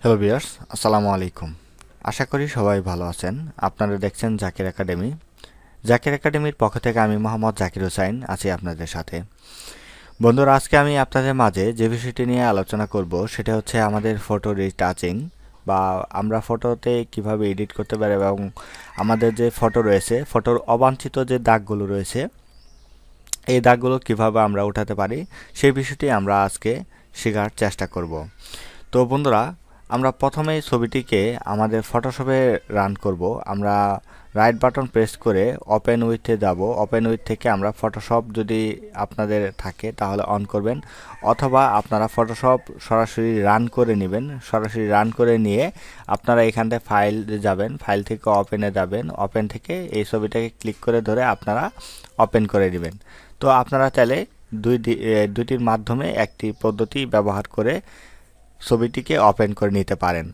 Hello viewers, আসসালামু আলাইকুম। আশা করি সবাই ভালো আছেন। আপনারা দেখছেন জাকির একাডেমি। জাকির একাডেমির পক্ষ থেকে আমি মোহাম্মদ জাকির হোসাইন আছি আপনাদের সাথে। বন্ধুরা, আজকে আমি আপনাদের মাঝে যে বিষয়টি নিয়ে আলোচনা করব সেটা হচ্ছে আমাদের ফটো রিটাচিং, বা আমরা ফটোতে কিভাবে এডিট করতে পারি এবং আমাদের যে ফটো রয়েছে, ফটোর অবাঞ্ছিত যে দাগগুলো রয়েছে, এই দাগগুলো কিভাবে আমরা উঠাতে পারি সেই বিষয়টি আমরা আজকে শেখার চেষ্টা করব। তো বন্ধুরা, আমরা প্রথমেই ছবিটিকে আমাদের ফটোশপে রান করব। আমরা রাইট বাটন প্রেস করে ওপেন উইথে যাব। ওপেন উইথ থেকে আমরা ফটোশপ যদি আপনাদের থাকে তাহলে অন করবেন, অথবা আপনারা ফটোশপ সরাসরি রান করে নেবেন। সরাসরি রান করে নিয়ে আপনারা এখান থেকে ফাইল যাবেন, ফাইল থেকে ওপেনে যাবেন, ওপেন থেকে এই ছবিটাকে ক্লিক করে ধরে আপনারা ওপেন করে নেবেন। তো আপনারা চাইলে দুইটির মাধ্যমে একটি পদ্ধতি ব্যবহার করে ছবিটিকে ওপেন করে নিতে পারেন।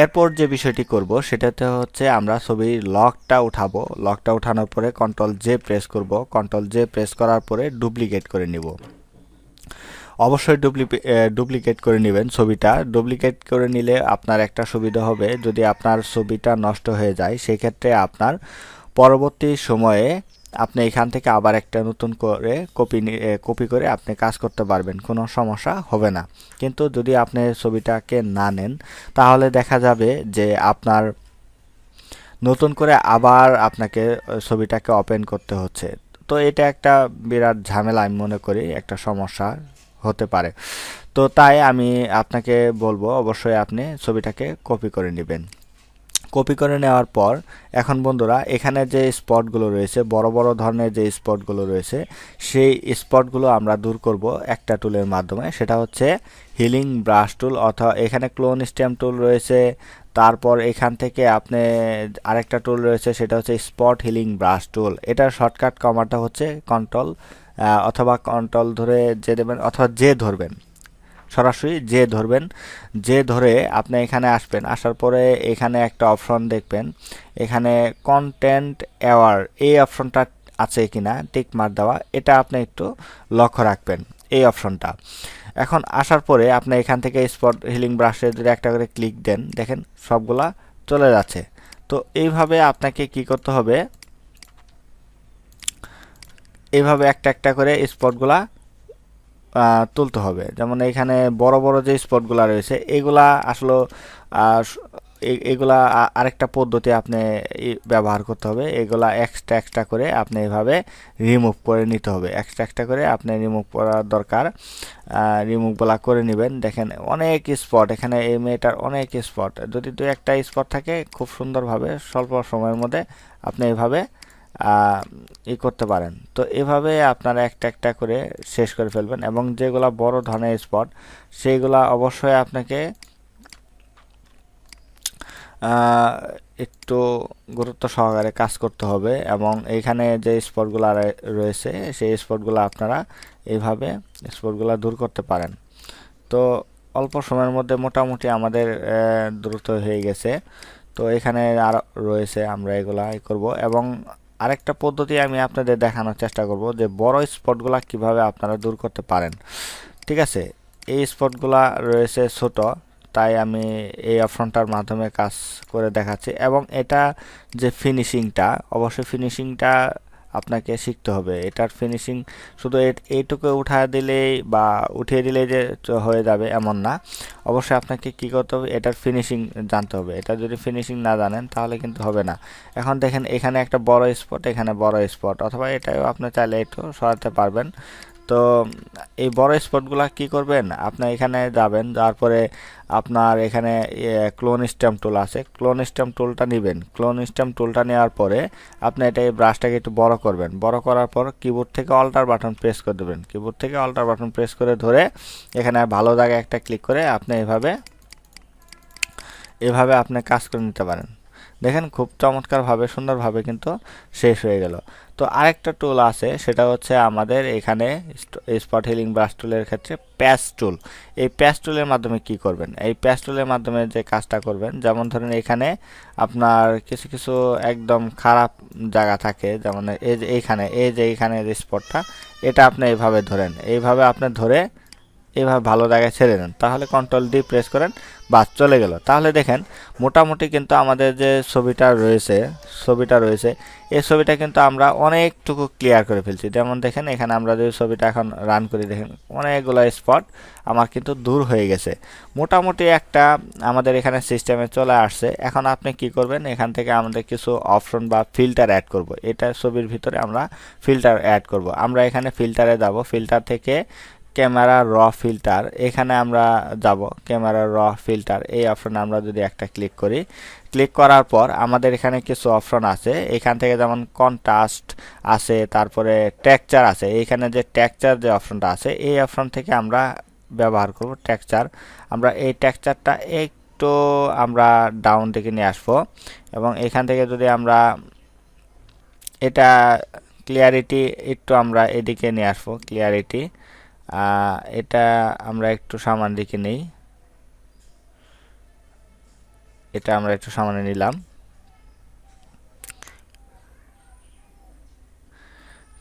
এরপর যে বিষয়টি করব সেটাতে হচ্ছে আমরা ছবির লকটা উঠাবো। লকটা উঠানোর পরে কন্ট্রোল জে প্রেস করব। কন্ট্রোল জে প্রেস করার পরে ডুপ্লিকেট করে নিব। অবশ্যই ডুপ্লিকেট করে নেবেন ছবিটা। ডুপ্লিকেট করে নিলে আপনার একটা সুবিধা হবে, যদি আপনার ছবিটা নষ্ট হয়ে যায় সেক্ষেত্রে আপনার পরবর্তী সময়ে আপনি এখান থেকে আবার একটা নতুন করে কপি করে আপনি কাজ করতে পারবেন, কোনো সমস্যা হবে না। কিন্তু যদি আপনি ছবিটাকে না নেন তাহলে দেখা যাবে যে আপনার নতুন করে আবার আপনাকে ছবিটাকে ওপেন করতে হচ্ছে। তো এটা একটা বিরাট ঝামেলা, আমি মনে করি একটা সমস্যা হতে পারে। তো তাই আমি আপনাকে বলবো অবশ্যই আপনি ছবিটাকে কপি করে নেবেন। কপি করে নেওয়ার পর এখন বন্ধুরা, এখানে যে স্পটগুলো রয়েছে, বড় বড় ধরনের যে স্পটগুলো রয়েছে, সেই স্পটগুলো আমরা দূর করব একটা টুলের মাধ্যমে। সেটা হচ্ছে হিলিং ব্রাশ টুল, অথবা এখানে ক্লোন স্ট্যাম্প টুল রয়েছে। তারপর এখান থেকে আপনি আরেকটা টুল রয়েছে, সেটা হচ্ছে স্পট হিলিং ব্রাশ টুল। এটার শর্টকাট কমান্ডটা হচ্ছে কন্ট্রোল অথবা কন্ট্রোল ধরে যে দেবেন, অথবা যে ধরবেন, সরাসরি যে ধরবেন। যে ধরে আপনি এখানে আসবেন, আসার পরে এখানে একটা অপশন দেখবেন, এখানে কন্টেন্ট অ্যাওয়ার, এই অপশনটা আছে কিনা টিক মার্ক দেওয়া, এটা আপনি একটু লক্ষ্য রাখবেন, এই অপশনটা। এখন আসার পরে আপনি এখান থেকে স্পট হিলিং ব্রাশে যদি একটা করে ক্লিক দেন, দেখেন সবগুলা চলে যাচ্ছে। তো এইভাবে আপনাকে কি করতে হবে, এইভাবে একটা একটা করে স্পটগুলা তুলতে হবে। যেমন এখানে বড় বড় যে স্পটগুলা রয়েছে, এগুলা আসলে এগুলা আরেকটা পদ্ধতি আপনি ব্যবহার করতে হবে। এগুলা এক্সট্রা করে আপনি এভাবে রিমুভ করে নিতে হবে। এক্সট্রা করে আপনি রিমুভ করার দরকার, রিমুভগুলা করে নেবেন। দেখেন অনেক স্পট, এখানে এই মেয়েটার অনেক স্পট। যদি দু একটা স্পট থাকে, খুব সুন্দরভাবে স্বল্প সময়ের মধ্যে আপনি এভাবে করতে পারেন। তো এভাবে আপনারা একটা একটা করে শেষ করে ফেলবেন, এবং যেগুলা বড় ধরনের স্পট সেইগুলা অবশ্যই আপনাকে একটু গুরুত্ব সহকারে কাজ করতে হবে। এবং এইখানে যে স্পটগুলো রয়েছে সেই স্পটগুলো আপনারা এইভাবে স্পটগুলো দূর করতে পারেন। তো অল্প সময়ের মধ্যে মোটামুটি আমাদের দ্রুত হয়ে গেছে। তো এখানে আর রয়েছে, আমরা এগুলা করব। এবং আরেকটা পদ্ধতি আমি আপনাদের দেখানোর চেষ্টা করব যে বড় স্পটগুলা কিভাবে আপনারা দূর করতে পারেন। ঠিক আছে, এই স্পটগুলা রয়েছে ছোট, তাই আমি এই অপশনটার মাধ্যমে কাজ করে দেখাচ্ছি। এবং এটা যে ফিনিশিংটা, অবশ্যই ফিনিশিংটা আপনাকে শিখতে হবে। এটার ফিনিশিং শুধু এইটুকু উঠিয়ে দিলেই যে হয়ে যাবে এমন না। অবশ্যই আপনাকে কি করতে হবে, এটার ফিনিশিং জানতে হবে। এটা যদি ফিনিশিং না জানেন তাহলে কিন্তু হবে না। এখন দেখেন এখানে একটা বড় স্পট, এখানে বড় স্পট, অথবা এটাও আপনি চাইলে একটু সরাতে পারবেন। তো এই বড় স্পটগুলা কি করবেন, আপনি এখানে যাবেন, তারপরে আপনার এখানে ক্লোন স্ট্যাম্প টুল আছে, ক্লোন স্ট্যাম্প টুলটা নেবেন। ক্লোন স্ট্যাম্প টুলটা নেওয়ার পরে আপনি এটা এই ব্রাশটাকে একটু বড় করবেন। বড় করার পর কিবোর্ড থেকে অল্টার বাটন প্রেস করে দেবেন। কিবোর্ড থেকে অল্টার বাটন প্রেস করে ধরে এখানে ভালো জায়গায় একটা ক্লিক করে আপনি এভাবে আপনি কাজ করে নিতে পারেন। দেখেন খুব চমৎকারভাবে সুন্দরভাবে কিন্তু শেষ হয়ে গেল। তো আরেকটা টুল আছে, সেটা হচ্ছে আমাদের এখানে স্পট হিলিং ব্রাশ টুলের ক্ষেত্রে প্যাচ টুল। এই প্যাচ টুলের মাধ্যমে কি করবেন, এই প্যাচ টুলের মাধ্যমে যে কাজটা করবেন, যেমন ধরেন এখানে আপনার কিছু কিছু একদম খারাপ জায়গা থাকে, যেমন এই যে এইখানে যে স্পটটা, এটা আপনি এইভাবে ধরেন। এইভাবে আপনি ধরে এভাবে ভালো জায়গায় ছেড়ে দেন, তাহলে কন্ট্রোল ডি প্রেস করেন, বাস চলে গেল। তাহলে দেখেন মোটামুটি কিন্তু আমাদের যে ছবিটা রয়েছে এই ছবিটা কিন্তু আমরা অনেকটুকু ক্লিয়ার করে ফেলছি। যেমন দেখেন এখানে আমরা যদি ছবিটা এখন রান করি, দেখেন অনেকগুলো স্পট আমার কিন্তু দূর হয়ে গেছে। মোটামুটি একটা আমাদের এখানে সিস্টেমে চলে আসছে। এখন আপনি কি করবেন, এখান থেকে আমাদের কিছু অপশন বা ফিল্টার অ্যাড করব। এটা ছবির ভিতরে আমরা ফিল্টার অ্যাড করব। আমরা এখানে ফিল্টারে যাব, ফিল্টার থেকে ক্যামেরা র ফিল্টার, এখানে আমরা যাব ক্যামেরা র ফিল্টার, এই অপশনে আমরা যদি একটা ক্লিক করি, ক্লিক করার পর আমাদের এখানে কিছু অপশন আছে। এখান থেকে যেমন কন্ট্রাস্ট আছে, তারপরে টেক্সচার আছে। এইখানে যে টেক্সচার যে অপশনটা আছে, এই অপশন থেকে আমরা ব্যবহার করব টেক্সচার। আমরা এই টেক্সচারটা একটু আমরা ডাউন থেকে নিয়ে আসবো, এবং এখান থেকে যদি আমরা এটা ক্লিয়ারিটি একটু আমরা এদিকে নিয়ে আসবো, ক্লিয়ারিটি এটা আমরা একটু সামান দিকে নেই, এটা আমরা একটু সামনে নিলাম।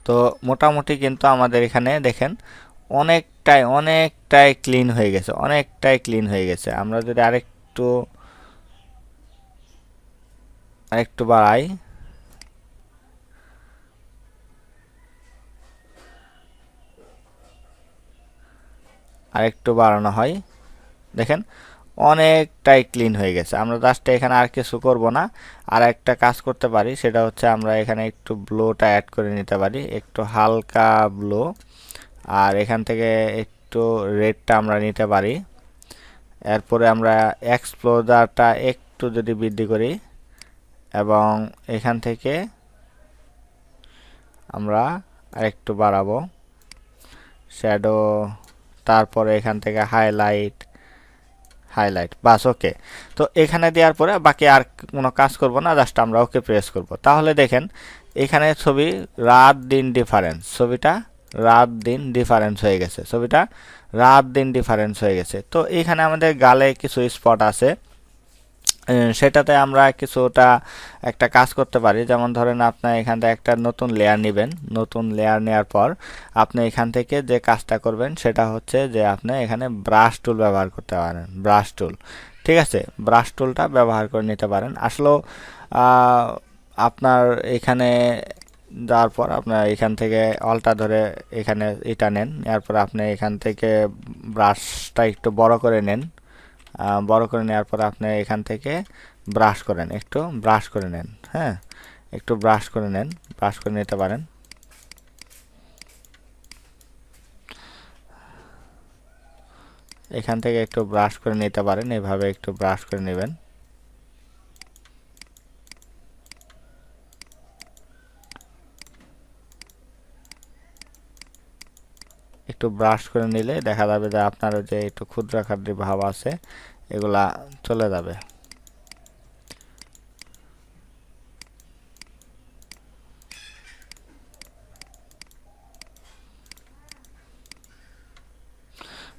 তো মোটামুটি কিন্তু আমাদের এখানে দেখেন অনেকটাই ক্লিন হয়ে গেছে, অনেকটাই ক্লিন হয়ে গেছে। আমরা যদি আরেকটু বাড়াই, আরেকটু বাড়ানো হয়, দেখেন অনেকটাই ক্লিন হয়ে গেছে। আমরা জাস্ট এখানে আর কিছু করব না, আর একটা কাজ করতে পারি, সেটা হচ্ছে আমরা এখানে একটু ব্লোটা অ্যাড করে নিতে পারি, একটু হালকা ব্লো, আর এখান থেকে একটু রেডটা আমরা নিতে পারি। এরপরে আমরা এক্সপ্লোজারটা একটু যদি বৃদ্ধি করি, এবং এখান থেকে আমরা আরেকটু বাড়াবো শ্যাডো, তারপরে এখান থেকে হাইলাইট, বাস ওকে। তো এখানে দেওয়ার পরে বাকি আর কোনো কাজ করব না, জাস্ট আমরা ওকে প্রেস করব। তাহলে দেখেন এখানে ছবি রাত দিন ডিফারেন্স, ছবিটা রাত দিন ডিফারেন্স হয়ে গেছে, ছবিটা রাত দিন ডিফারেন্স হয়ে গেছে। তো এখানে আমাদের গালে কিছু স্পট আছে, সেটাতে আমরা কিছুটা একটা কাজ করতে পারি। যেমন ধরেন আপনার এখান থেকে একটা নতুন লেয়ার নেবেন, নতুন লেয়ার নেওয়ার পর আপনি এখান থেকে যে কাজটা করবেন সেটা হচ্ছে যে আপনি এখানে ব্রাশ টুল ব্যবহার করতে পারেন, ব্রাশ টুল, ঠিক আছে, ব্রাশ টুলটা ব্যবহার করে নিতে পারেন। আসলেও আপনার এখানে যাওয়ার পর আপনার এখান থেকে অলটা ধরে এখানে এটা নেন, এরপর আপনি এখান থেকে ব্রাশটা একটু বড় করে নেন, বড় করে নেওয়ার পর আপনি এখান থেকে ব্রাশ করেন, একটু ব্রাশ করে নেন, হ্যাঁ একটু ব্রাশ করে নেন, ব্রাশ করে নিতে পারেন। এখান থেকে একটু ব্রাশ করে নিতে পারেন, এভাবে একটু ব্রাশ করে নেবেন। একটু ব্রাশ করে নিলে দেখা যাবে যে আপনার যে একটু ক্ষুদ্রাকার ভাব আছে এগুলা চলে যাবে।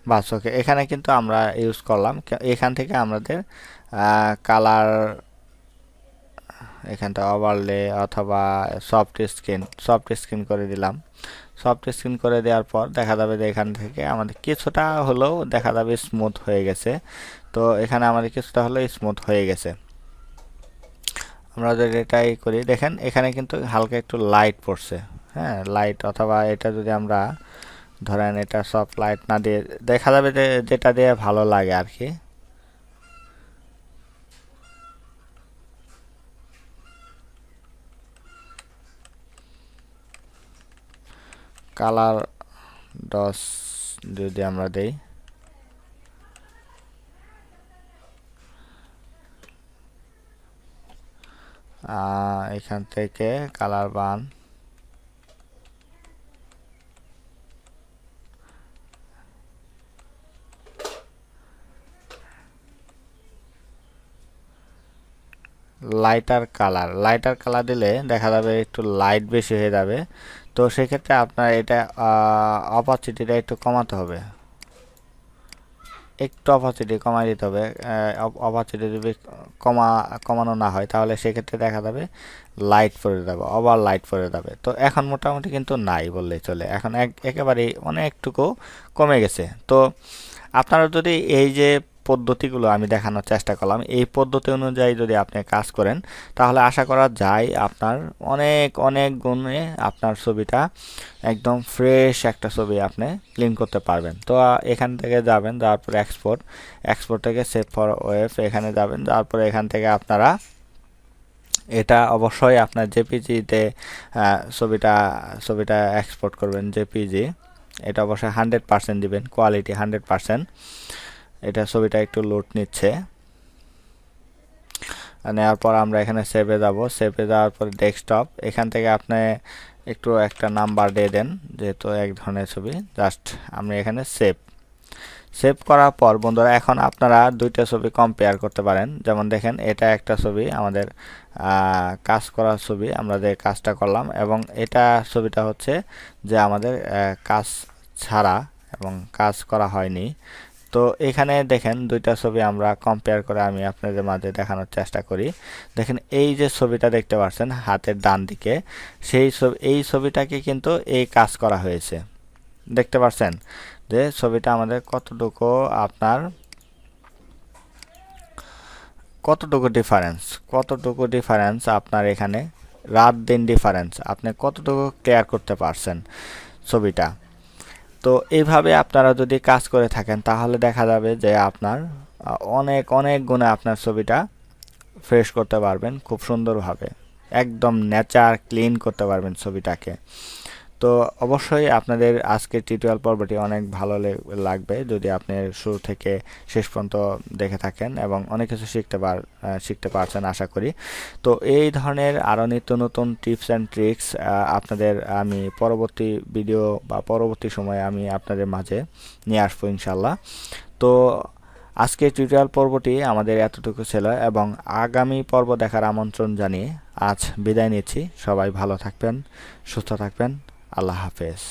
বাস ওকে, এখানে কিন্তু আমরা ইউজ করলাম, এখান থেকে আমাদের কালার, এখানটা ওভারলে অথবা সফট স্ক্রিন করে দিলাম। সফট স্ক্রিন করে দেওয়ার পর দেখা যাবে যে এখান থেকে আমাদের কিছুটা হলেও দেখা যাবে স্মুথ হয়ে গেছে। তো এখানে আমাদের কিছুটা হলেও স্মুথ হয়ে গেছে। আমরা যদি এটাই করি, দেখেন এখানে কিন্তু হালকা একটু লাইট পড়ছে, হ্যাঁ লাইট, অথবা এটা যদি আমরা ধরেন এটা সব লাইট না দিয়ে দেখা যাবে যে যেটা দিয়ে ভালো লাগে আর কি। কালার ডস যদি আমরা দেই, এখান থেকে কালার বান, লাইটার কালার দিলে দেখা যাবে একটু লাইট বেশি হয়ে যাবে। তো সেক্ষেত্রে আপনার এটা অপাসিটিটা একটু কমাতে হবে। একটু অপাসিটি কমাই দিতে হবে। অপাসিটি যদি কমানো না হয় তাহলে সেক্ষেত্রে দেখা যাবে লাইট পড়ে যাবে, ওভার লাইট পড়ে যাবে। তো এখন মোটামুটি কিন্তু নাই বললেই চলে, এখন একেবারেই অনেকটুকু কমে গেছে। তো আপনারা যদি এই যে পদ্ধতিগুলো আমি দেখানোর চেষ্টা করলাম, এই পদ্ধতি অনুযায়ী যদি আপনি কাজ করেন তাহলে আশা করা যায় আপনার অনেক অনেক গুণে আপনার ছবিটা একদম ফ্রেশ একটা ছবি আপনি ক্লিন করতে পারবেন। তো এখান থেকে যাবেন, যাওয়ার পরে এক্সপোর্ট থেকে সেভ ফর ওয়েব এখানে যাবেন, যাওয়ার পরে এখান থেকে আপনারা এটা অবশ্যই আপনার জেপিজিতে ছবিটা এক্সপোর্ট করবেন। জেপিজি এটা অবশ্যই 100% দিবেন, কোয়ালিটি 100%। এটা ছবিটা একটু লোড নিচ্ছে, নেওয়ার পর আমরা এখানে সেভে যাব। সেভে যাওয়ার পর ডেস্কটপ, এখান থেকে আপনি একটু একটা নাম্বার দিয়ে দেন, যেহেতু এক ধরনের ছবি। জাস্ট আমরা এখানে সেভ করার পর বন্ধুরা এখন আপনারা দুইটা ছবি কম্পেয়ার করতে পারেন। যেমন দেখেন এটা একটা ছবি, আমাদের কাজ করার ছবি, আমরা যে কাজটা করলাম, এবং এটা ছবিটা হচ্ছে যে আমাদের কাজ ছাড়া এবং কাজ করা হয়নি। তো এখানে দেখেন দুইটা ছবি আমরা কম্পেয়ার করে আমি আপনাদের মাঝে দেখানোর চেষ্টা করি। দেখেন এই যে ছবিটা দেখতে পাচ্ছেন হাতের ডান দিকে, এই ছবিটাকে কিন্তু এই কাজ করা হয়েছে। দেখতে পাচ্ছেন যে ছবিটা আমাদের কতটুকু ডিফারেন্স আপনার এখানে রাত দিন ডিফারেন্স আপনি কতটুকু ক্লিয়ার করতে পারছেন ছবিটা। তো এইভাবে আপনারা যদি কাজ করে থাকেন তাহলে দেখা যাবে যে আপনার অনেক অনেক গুণে আপনার ছবিটা ফ্রেশ করতে পারবেন খুব সুন্দরভাবে, একদম নেচার ক্লিন করতে পারবেন ছবিটাকে। তো অবশ্যই আপনাদের আজকের টিউটোরিয়াল পর্বটি অনেক ভালো লাগবে যদি আপনি শুরু থেকে শেষ পর্যন্ত দেখে থাকেন এবং অনেক কিছু শিখতে পারছেন আশা করি। তো এই ধরনের আরও নিত্য নতুন টিপস অ্যান্ড ট্রিক্স আপনাদের আমি পরবর্তী ভিডিও বা পরবর্তী সময়ে আমি আপনাদের মাঝে নিয়ে আসবো ইনশাল্লাহ। তো আজকের টিউটোরিয়াল পর্বটি আমাদের এতটুকু ছিল এবং আগামী পর্ব দেখার আমন্ত্রণ জানিয়ে আজ বিদায় নিচ্ছি। সবাই ভালো থাকবেন, সুস্থ থাকবেন। আল্লাহ হাফেজ।